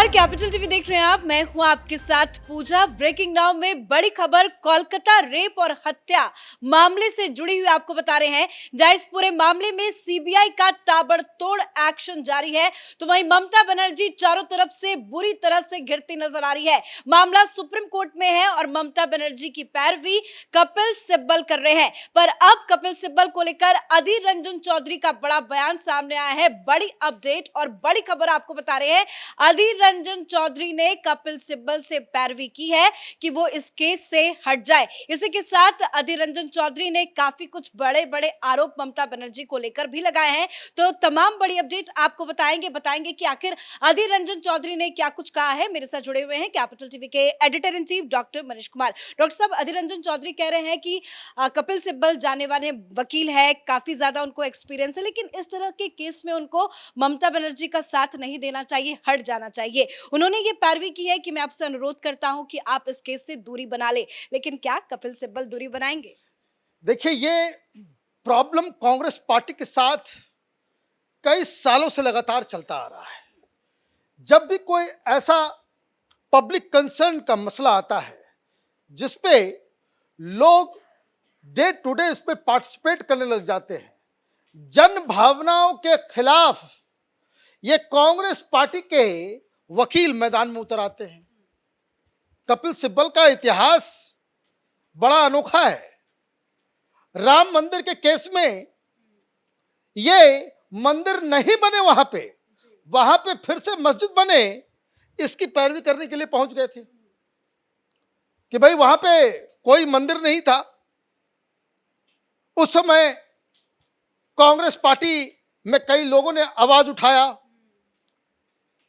नमस्कार, capital TV देख रहे हैं आप। मैं हूं आपके साथ पूजा। ब्रेकिंग नाउ में बड़ी खबर कोलकाता रेप और हत्या मामले से जुड़ी हुई आपको बता रहे हैं, जहां इस पूरे मामले में सीबीआई का ताबड़तोड़ एक्शन जारी है, तो वहीं ममता बनर्जी चारों तरफ से बुरी तरह से घिरती नजर आ रही है। मामला सुप्रीम कोर्ट में है और ममता बनर्जी की पैरवी कपिल सिब्बल कर रहे हैं। पर अब कपिल सिब्बल को लेकर अधीर रंजन चौधरी का बड़ा बयान सामने आया है। बड़ी अपडेट और बड़ी खबर आपको बता रहे हैं। अधीर रंजन चौधरी ने कपिल सिब्बल से पैरवी की है कि वो इस केस से हट जाए। इसी के साथ अधीर रंजन चौधरी ने काफी कुछ बड़े बड़े आरोप ममता बनर्जी को लेकर भी लगाए हैं। तो तमाम बड़ी अपडेट आपको बताएंगे कि आखिर अधीर रंजन चौधरी ने क्या कुछ कहा है। मेरे साथ जुड़े हुए हैं कैपिटल टीवी के editor in chief doctor Manish Kumar. Doctor साहब, अधीर रंजन चौधरी कह रहे हैं कि कपिल सिब्बल जाने वाले वकील है, काफी ज्यादा उनको एक्सपीरियंस है, लेकिन इस तरह के केस में उनको ममता बनर्जी का साथ नहीं देना चाहिए, हट जाना चाहिए। उन्होंने ये पैरवी की है कि मैं आपसे अनुरोध करता हूं कि आप इस केस से दूरी बना ले। लेकिन क्या कपिल सिब्बल दूरी बनाएंगे? देखिए, ये प्रॉब्लम कांग्रेस पार्टी के साथ कई सालों से लगातार चलता आ रहा है। जब भी कोई ऐसा पब्लिक कंसर्न का मसला आता है जिसपे लोग डे टू डे इस पे पार्टिसिपेट करने लग जाते हैं, जन भावनाओं के खिलाफ ये कांग्रेस पार्टी के वकील मैदान में उतर आते हैं। कपिल सिब्बल का इतिहास बड़ा अनोखा है। राम मंदिर के केस में ये मंदिर नहीं बने, वहां पे फिर से मस्जिद बने, इसकी पैरवी करने के लिए पहुंच गए थे कि भाई वहां पे कोई मंदिर नहीं था। उस समय कांग्रेस पार्टी में कई लोगों ने आवाज उठाया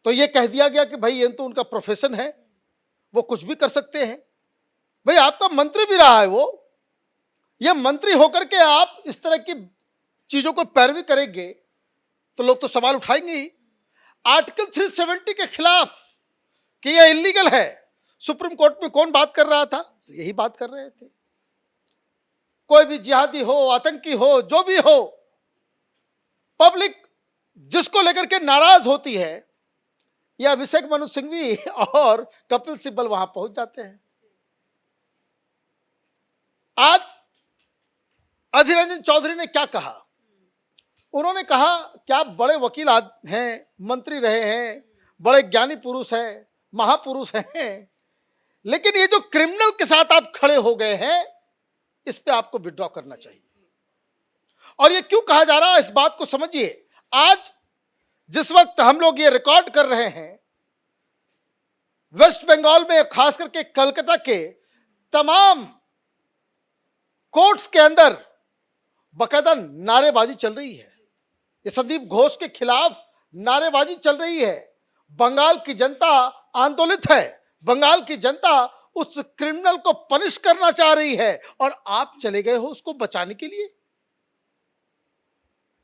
तो ये कह दिया गया कि भाई ये तो उनका प्रोफेशन है, वो कुछ भी कर सकते हैं। भाई आपका मंत्री भी रहा है वो, ये मंत्री होकर के आप इस तरह की चीजों को पैरवी करेंगे तो लोग तो सवाल उठाएंगे ही। आर्टिकल 370 के खिलाफ कि ये इलीगल है, सुप्रीम कोर्ट में कौन बात कर रहा था? तो यही बात कर रहे थे। कोई भी जिहादी हो, आतंकी हो, जो भी हो, पब्लिक जिसको लेकर के नाराज होती है, ये अभिषेक मनु सिंघवी और कपिल सिब्बल वहां पहुंच जाते हैं। आज अधीर रंजन चौधरी ने क्या कहा? उन्होंने कहा कि आप बड़े वकील हैं, मंत्री रहे हैं, बड़े ज्ञानी पुरुष हैं, महापुरुष हैं, लेकिन ये जो क्रिमिनल के साथ आप खड़े हो गए हैं, इस पे आपको विड्रॉ करना चाहिए। और ये क्यों कहा जा रहा है, इस बात को समझिए। आज जिस वक्त हम लोग ये रिकॉर्ड कर रहे हैं, वेस्ट बंगाल में, खास करके कलकत्ता के तमाम कोर्ट्स के अंदर बकायदा नारेबाजी चल रही है। ये संदीप घोष के खिलाफ नारेबाजी चल रही है। बंगाल की जनता आंदोलित है। बंगाल की जनता उस क्रिमिनल को पनिश करना चाह रही है और आप चले गए हो उसको बचाने के लिए।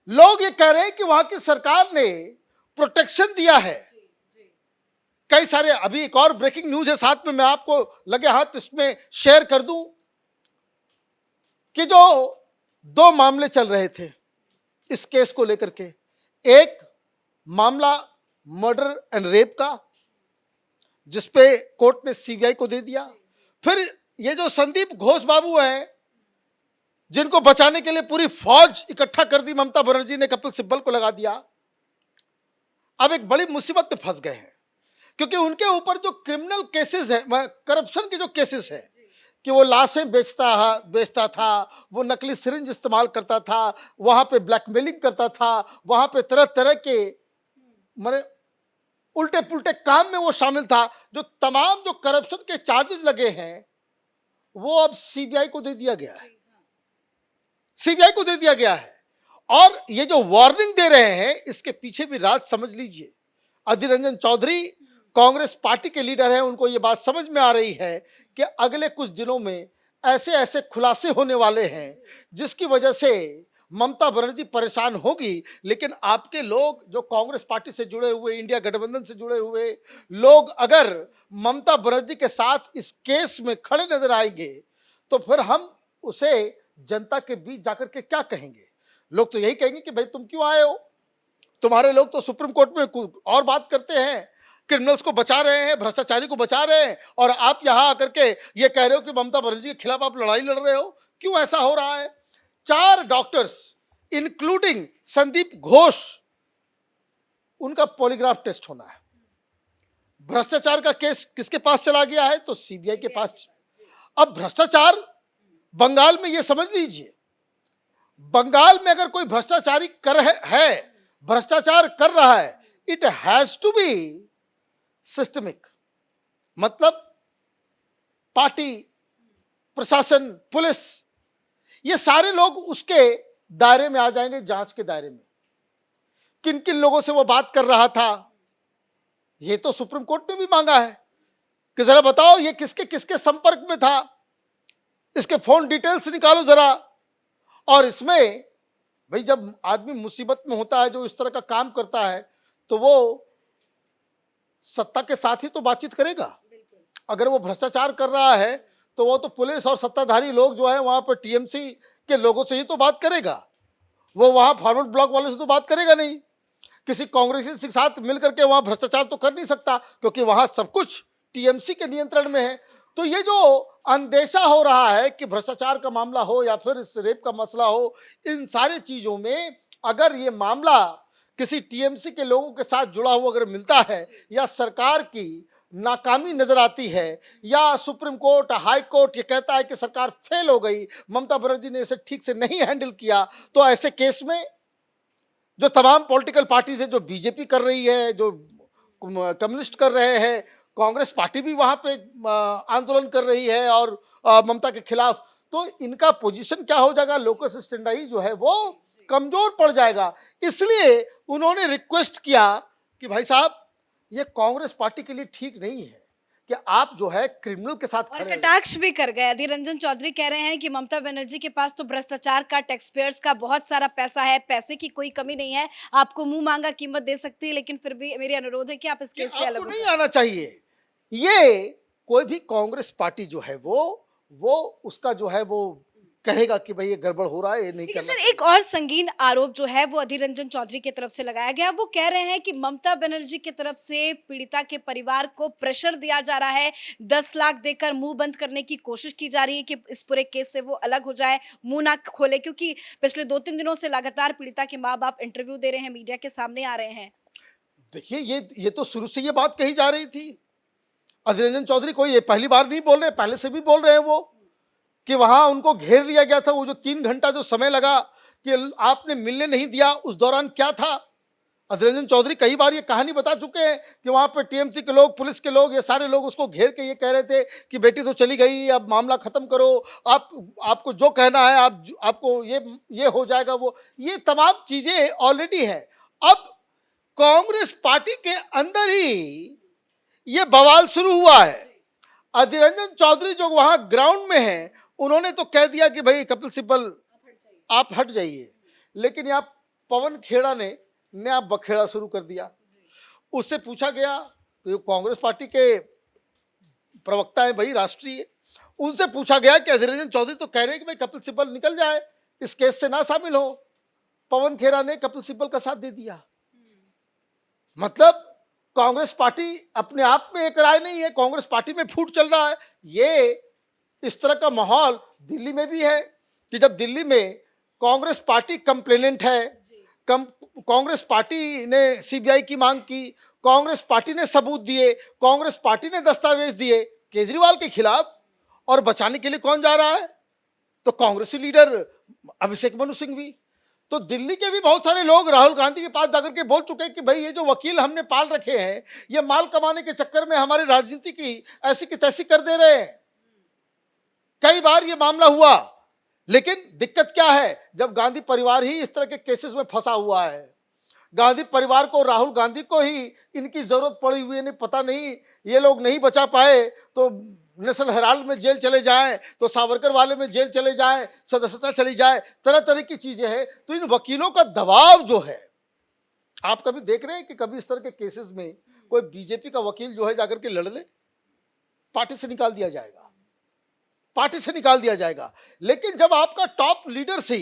लोग ये कह रहे हैं कि वहां की सरकार ने प्रोटेक्शन दिया है। कई सारे, अभी एक और ब्रेकिंग न्यूज है साथ में, मैं आपको लगे हाथ इसमें शेयर कर दूं कि जो दो मामले चल रहे थे इस केस को लेकर के। एक मामला मर्डर एंड रेप का, जिसपे कोर्ट ने सीबीआई को दे दिया। फिर ये जो संदीप घोष बाबू हैं, जिनको बचाने के लिए पूरी फौज इकट्ठा कर दी ममता बनर्जी ने, कपिल सिब्बल को लगा दिया। अब एक बड़ी मुसीबत में फंस गए हैं, क्योंकि उनके ऊपर जो क्रिमिनल केसेस है, करप्शन के जो केसेस है, कि वो लाशें बेचता था, वो नकली सिरिंज इस्तेमाल करता था, वहां पे ब्लैकमेलिंग करता था, वहां पे तरह तरह के माने उल्टे पुल्टे काम में वो शामिल था। जो तमाम जो करप्शन के चार्जेस लगे हैं, वो अब सीबीआई को दे दिया गया है। सीबीआई को दे दिया गया है। और ये जो वार्निंग दे रहे हैं, इसके पीछे भी राज समझ लीजिए। अधीर रंजन चौधरी कांग्रेस पार्टी के लीडर हैं, उनको ये बात समझ में आ रही है कि अगले कुछ दिनों में ऐसे ऐसे खुलासे होने वाले हैं जिसकी वजह से ममता बनर्जी परेशान होगी। लेकिन आपके लोग जो कांग्रेस पार्टी से जुड़े हुए, इंडिया गठबंधन से जुड़े हुए लोग अगर ममता बनर्जी के साथ इस केस में खड़े नजर आएंगे तो फिर हम उसे जनता के बीच जाकर के क्या कहेंगे? लोग तो यही कहेंगे कि भाई तुम क्यों आए हो, तुम्हारे लोग तो सुप्रीम कोर्ट में और बात करते हैं, क्रिमिनल्स को बचा रहे हैं, भ्रष्टाचारी को बचा रहे हैं, और आप यहां आकर के ये कह रहे हो कि ममता बनर्जी के खिलाफ आप लड़ाई लड़ रहे हो। क्यों ऐसा हो रहा है? 4 डॉक्टर्स इंक्लूडिंग संदीप घोष, उनका पॉलीग्राफ टेस्ट होना है। भ्रष्टाचार का केस किसके पास चला गया है? तो सीबीआई के पास। अब भ्रष्टाचार बंगाल में, ये समझ लीजिए, बंगाल में अगर कोई भ्रष्टाचारी भ्रष्टाचार कर रहा है, it has to be systemic. मतलब पार्टी, प्रशासन, पुलिस, ये सारे लोग उसके दायरे में आ जाएंगे, जांच के दायरे में। किन किन लोगों से वो बात कर रहा था, ये तो सुप्रीम कोर्ट ने भी मांगा है कि जरा बताओ ये किसके किसके संपर्क में था, इसके फोन डिटेल्स निकालो जरा। और इसमें भाई जब आदमी मुसीबत में होता है, जो इस तरह का काम करता है, तो वो सत्ता के साथ ही तो बातचीत करेगा। अगर वो भ्रष्टाचार कर रहा है तो वो तो पुलिस और सत्ताधारी लोग जो है वहां पर टीएमसी के लोगों से ही तो बात करेगा, वो वहां फॉरवर्ड ब्लॉक वालों से तो बात करेगा नहीं। किसी कांग्रेसी के साथ मिलकर के वहां भ्रष्टाचार तो कर नहीं सकता, क्योंकि वहां सब कुछ टीएमसी के नियंत्रण में है। तो ये जो अंदेशा हो रहा है कि भ्रष्टाचार का मामला हो या फिर इस रेप का मसला हो, इन सारी चीजों में अगर ये मामला किसी टीएमसी के लोगों के साथ जुड़ा हुआ अगर मिलता है, या सरकार की नाकामी नजर आती है, या सुप्रीम कोर्ट, हाई कोर्ट ये कहता है कि सरकार फेल हो गई, ममता बनर्जी ने इसे ठीक से नहीं हैंडल किया, तो ऐसे केस में जो तमाम पॉलिटिकल पार्टीज है, जो बीजेपी कर रही है, जो कम्युनिस्ट कर रहे हैं, कांग्रेस पार्टी भी वहां पे आंदोलन कर रही है और ममता के खिलाफ, तो इनका पोजीशन क्या हो जाएगा? लोकस स्टैंडाई जो है वो कमजोर पड़ जाएगा। इसलिए उन्होंने रिक्वेस्ट किया कि भाई साहब, ये कांग्रेस पार्टी के लिए ठीक नहीं है कि आप जो है क्रिमिनल के साथ और खड़े हैं। कटाक्ष भी कर गए। अधीर रंजन चौधरी कह रहे हैं कि ममता बनर्जी के पास तो भ्रष्टाचार का, टैक्स पेयर्स का बहुत सारा पैसा है, पैसे की कोई कमी नहीं है, आपको मुंह मांगा कीमत दे सकती है, लेकिन फिर भी मेरी अनुरोध है कि आप इस केस से अलग आपको हो नहीं जाएं। आना चाहिए। ये कोई भी कांग्रेस पार्टी जो है वो उसका जो है वो कहेगा कि भाई ये गड़बड़ हो रहा है, ये नहीं लेकिन करना सर एक और संगीन आरोप जो है वो अधीर रंजन चौधरी की तरफ से लगाया गया। वो कह रहे हैं कि ममता बनर्जी की तरफ से पीड़िता के परिवार को प्रेशर दिया जा रहा है, 10 लाख देकर मुंह बंद करने की कोशिश की जा रही है कि इस पूरे केस से वो अलग हो जाए, मुंह ना खोले, क्योंकि पिछले 2-3 दिनों से लगातार पीड़िता के माँ बाप इंटरव्यू दे रहे हैं, मीडिया के सामने आ रहे हैं। देखिए, ये तो शुरू से ये बात कही जा रही थी। अधीर रंजन चौधरी कोई ये पहली बार नहीं बोल रहे, पहले से भी बोल रहे हैं वो कि वहां उनको घेर लिया गया था। वो जो 3 घंटा जो समय लगा कि आपने मिलने नहीं दिया, उस दौरान क्या था? अधीर रंजन चौधरी कई बार ये कहानी बता चुके हैं कि वहां पे टीएमसी के लोग, पुलिस के लोग, ये सारे लोग उसको घेर के ये कह रहे थे कि बेटी तो चली गई, अब मामला खत्म करो, आपको जो कहना है आपको ये हो जाएगा। वो ये तमाम चीजें ऑलरेडी है। अब कांग्रेस पार्टी के अंदर ही ये बवाल शुरू हुआ है। अधीर रंजन चौधरी जो वहां ग्राउंड में है, उन्होंने तो कह दिया कि भाई कपिल सिब्बल आप हट जाइए, लेकिन यहाँ पवन खेड़ा ने नया बखेड़ा शुरू कर दिया। उससे पूछा गया, तो कांग्रेस पार्टी के प्रवक्ता है भाई राष्ट्रीय, उनसे पूछा गया कि अधीर रंजन चौधरी तो कह रहे हैं कि भाई कपिल सिब्बल निकल जाए, इस केस से ना शामिल हो। पवन खेड़ा ने कपिल सिब्बल का साथ दे दिया। मतलब कांग्रेस पार्टी अपने आप में एक राय नहीं है, कांग्रेस पार्टी में फूट चल रहा है। ये इस तरह का माहौल दिल्ली में भी है कि जब दिल्ली में कांग्रेस पार्टी कंप्लेनेंट है, कांग्रेस पार्टी ने सीबीआई की मांग की, कांग्रेस पार्टी ने सबूत दिए, कांग्रेस पार्टी ने दस्तावेज दिए केजरीवाल के खिलाफ, और बचाने के लिए कौन जा रहा है? तो कांग्रेसी लीडर अभिषेक मनु सिंघवी। तो दिल्ली के भी बहुत सारे लोग राहुल गांधी के पास जाकर के बोल चुके हैं कि भाई ये जो वकील हमने पाल रखे हैं, ये माल कमाने के चक्कर में हमारी राजनीति की ऐसी की तैसी कर दे रहे हैं। कई बार ये मामला हुआ, लेकिन दिक्कत क्या है? जब गांधी परिवार ही इस तरह के केसेस में फंसा हुआ है, गांधी परिवार को, राहुल गांधी को ही इनकी जरूरत पड़ी हुई है, पता नहीं ये लोग नहीं बचा पाए तो नेशनल हेराल्ड में जेल चले जाएं, तो सावरकर वाले में जेल चले जाएं, सदस्यता चली जाए, तरह तरह की चीजें हैं। तो इन वकीलों का दबाव जो है, आप कभी देख रहे हैं कि कभी इस तरह के केसेस में कोई बीजेपी का वकील जो है जाकर के लड़ ले? पार्टी से निकाल दिया जाएगा, पार्टी से निकाल दिया जाएगा। लेकिन जब आपका टॉप लीडर से,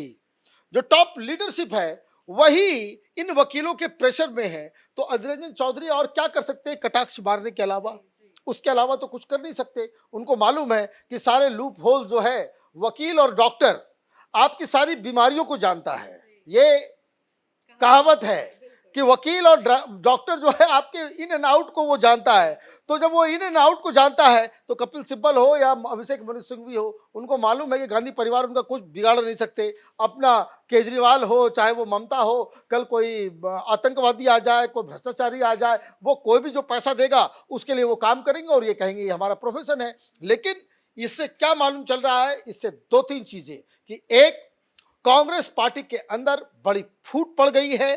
जो टॉप लीडरशिप है, वही इन वकीलों के प्रेशर में है, तो अधीर रंजन चौधरी और क्या कर सकते हैं कटाक्ष मारने के अलावा? उसके अलावा तो कुछ कर नहीं सकते। उनको मालूम है कि सारे लूप होल जो है, वकील और डॉक्टर आपकी सारी बीमारियों को जानता है। ये कहावत है कि वकील और डॉक्टर जो है आपके इन एंड आउट को वो जानता है। तो जब वो इन एंड आउट को जानता है तो कपिल सिब्बल हो या अभिषेक मनु सिंघवी हो, उनको मालूम है कि गांधी परिवार उनका कुछ बिगाड़ नहीं सकते। अपना केजरीवाल हो, चाहे वो ममता हो, कल कोई आतंकवादी आ जाए, कोई भ्रष्टाचारी आ जाए, वो कोई भी जो पैसा देगा उसके लिए वो काम करेंगे और ये कहेंगे ये हमारा प्रोफेशन है। लेकिन इससे क्या मालूम चल रहा है? इससे दो तीन चीजें कि एक, कांग्रेस पार्टी के अंदर बड़ी फूट पड़ गई है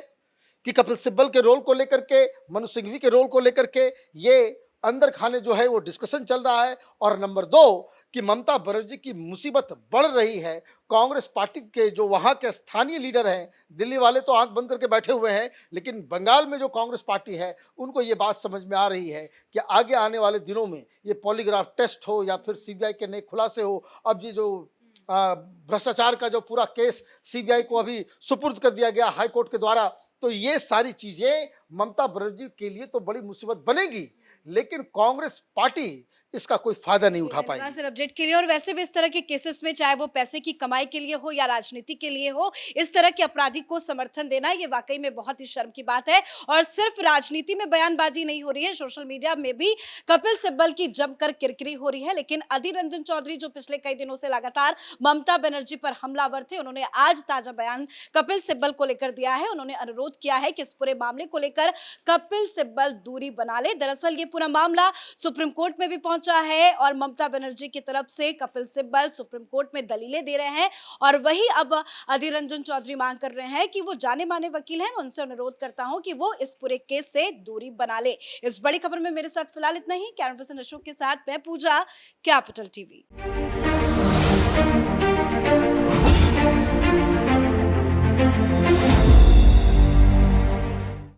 कि कपिल सिब्बल के रोल को लेकर के, मनु सिंघवी के रोल को लेकर के ये अंदर खाने जो है वो डिस्कशन चल रहा है। और नंबर दो कि ममता बनर्जी की मुसीबत बढ़ रही है। कांग्रेस पार्टी के जो वहाँ के स्थानीय लीडर हैं, दिल्ली वाले तो आंख बंद करके बैठे हुए हैं, लेकिन बंगाल में जो कांग्रेस पार्टी है उनको ये बात समझ में आ रही है कि आगे आने वाले दिनों में ये पॉलीग्राफ टेस्ट हो या फिर सीबीआई के नए खुलासे हो, अब ये जो भ्रष्टाचार का जो पूरा केस सीबीआई को अभी सुपुर्द कर दिया गया हाई कोर्ट के द्वारा, तो ये सारी चीजें ममता बनर्जी के लिए तो बड़ी मुसीबत बनेगी, लेकिन कांग्रेस पार्टी इसका कोई फायदा नहीं उठा पाएगी। सर अपडेट के लिए, और वैसे भी इस तरह के केसेस में चाहे वो पैसे की कमाई के लिए हो या राजनीति के लिए हो, इस तरह के अपराधी को समर्थन देना ये वाकई में बहुत ही शर्म की बात है। और सिर्फ राजनीति में बयानबाजी नहीं हो रही है, सोशल मीडिया में भी कपिल सिब्बल की जमकर किरकिरी हो रही है। लेकिन अधीर रंजन चौधरी जो पिछले कई दिनों से लगातार ममता बनर्जी पर हमलावर थे, उन्होंने आज ताजा बयान कपिल सिब्बल को लेकर दिया है। उन्होंने अनुरोध किया है कि इस पूरे मामले को लेकर कपिल सिब्बल दूरी बना ले। दरअसल ये पूरा मामला सुप्रीम कोर्ट में भी पहुंचा है और ममता बनर्जी की तरफ से कपिल सिब्बल सुप्रीम कोर्ट में दलीलें दे रहे हैं। और वही अब अधीर रंजन चौधरी मांग कर रहे हैं कि वो जाने माने वकील हैं, मैं उनसे अनुरोध करता हूं कि वो इस पूरे केस से दूरी बना ले। इस बड़ी खबर में मेरे साथ फिलहाल इतना ही। कैमरा पर्सन अशोक के साथ मैं पूजा, कैपिटल टीवी।